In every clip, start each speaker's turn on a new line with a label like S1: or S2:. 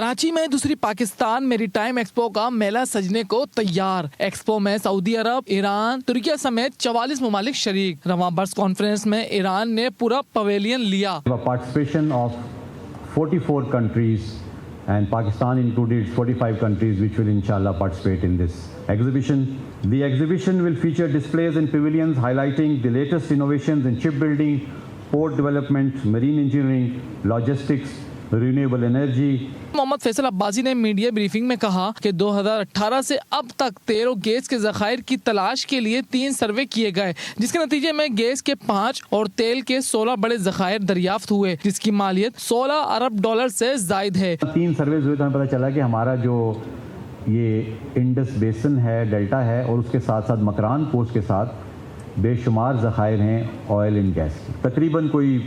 S1: کراچی میں دوسری پاکستان میری ٹائم ایکسپو کا میلہ سجنے کو تیار۔ ایکسپو میں سعودی عرب، ایران، ترکیہ سمیت 44 ممالک شریک۔ رواں برس کانفرنس میں ایران نے پورا پویلین لیا۔
S2: Participation of 44 countries and Pakistan included 45 countries which will inshallah participate in this exhibition. The exhibition will feature displays and pavilions highlighting the latest innovations in shipbuilding, port development, marine engineering, logistics, renewable energy.
S1: محمد فیصل عباسی نے media briefing میں کہا کہ 2018 سے اب تک تیل و gas کے ذخائر کی تلاش کے لیے 3 سروے کیے گئے، جس کے نتیجے میں گیس کے 5 اور تیل کے 16 بڑے ذخائر دریافت ہوئے، جس کی مالیت $16 ارب سے زائد ہے۔
S2: 3 سرویز ہوئے تو ہمیں پتہ چلا کہ ہمارا جو یہ انڈس بیسن ہے، ڈیلٹا ہے، اور اس کے ساتھ ساتھ مکران پوسٹ کے ساتھ بے شمار ذخائر ہیں آئل اینڈ گیس کی، تقریباً کوئی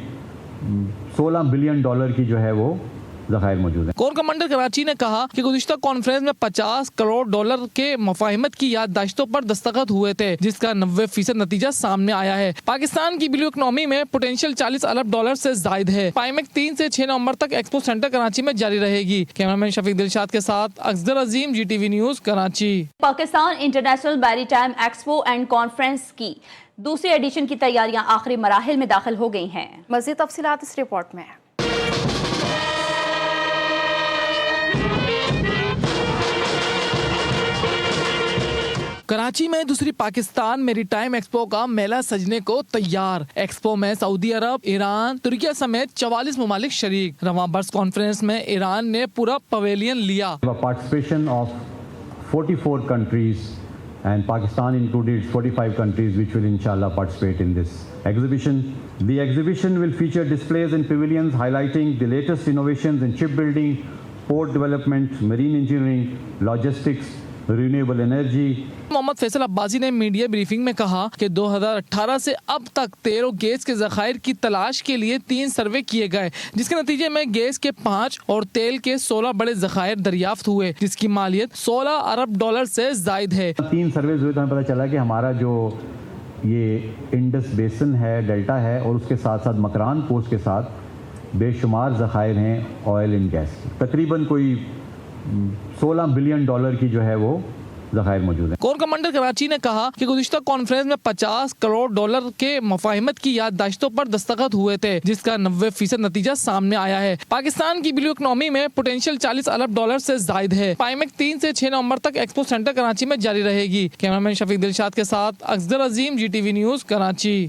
S2: $16 بلین کی جو ہے وہ ذخائر موجود ہیں۔
S1: کور کمانڈر کراچی نے کہا کہ گزشتہ کانفرنس میں $50 کروڑ کے مفاہمت کی یادداشتوں پر دستخط ہوئے تھے، جس کا 90% نتیجہ سامنے آیا ہے۔ پاکستان کی بلیو اکنامی میں پوٹینشیل $40 ارب سے زائد ہے۔ پائمیک 3 سے 6 نومبر تک ایکسپو سینٹر کراچی میں جاری رہے گی۔ کیمرامین شفیق دلشاد کے ساتھ Asghar Azeem, G T V news, Karachi.
S3: Pakistan international maritime expo and conference کی دوسری ایڈیشن کی تیاریاں آخری مراحل میں داخل ہو گئی ہیں۔
S4: مزید تفصیلات اس رپورٹ میں۔
S1: کراچی میں دوسری پاکستان میری ٹائم ایکسپو کا میلہ سجنے کو تیار۔ ایکسپو میں سعودی عرب، ایران، ترکیہ سمیت 44 ممالک شریک۔ رواں برس کانفرنس میں ایران نے پورا پویلین لیا۔
S2: Participation of 44 countries and Pakistan included 45 countries which will inshallah participate in this exhibition. The exhibition will feature displays and pavilions highlighting the latest innovations in shipbuilding, port development, marine engineering, logistics, renewable energy.
S1: محمد فیصل عباسی نے media briefing میں کہا کہ 2018 سے اب تک تیل و gas کے ذخائر کی تلاش کے لیے 3 سروے کیے گئے، جس کے نتیجے میں گیس کے 5 اور تیل کے 16 بڑے ذخائر دریافت ہوئے، جس کی مالیت $16 ارب سے زائد ہے۔
S2: 3 سرویز ہوئے تو ہمیں پتہ چلا کہ ہمارا جو یہ انڈس بیسن ہے، ڈیلٹا ہے، اور اس کے ساتھ ساتھ مکران پوسٹ کے ساتھ بے شمار ذخائر ہیں آئل اینڈ گیس کی، تقریباً کوئی $16 بلین کی جو ہے وہ ذخائر موجود ہیں۔
S1: کور کمانڈر کراچی نے کہا کہ گزشتہ کانفرنس میں $50 کروڑ کے مفاہمت کی یادداشتوں پر دستخط ہوئے تھے، جس کا 90% نتیجہ سامنے آیا ہے۔ پاکستان کی بلیو اکنامی میں پوٹینشیل $40 ارب سے زائد ہے۔ پائمیک 3 سے 6 نومبر تک ایکسپو سینٹر کراچی میں جاری رہے گی۔ کیمرامین شفیق دلشاد کے ساتھ Asghar Azeem, G T V news, Karachi.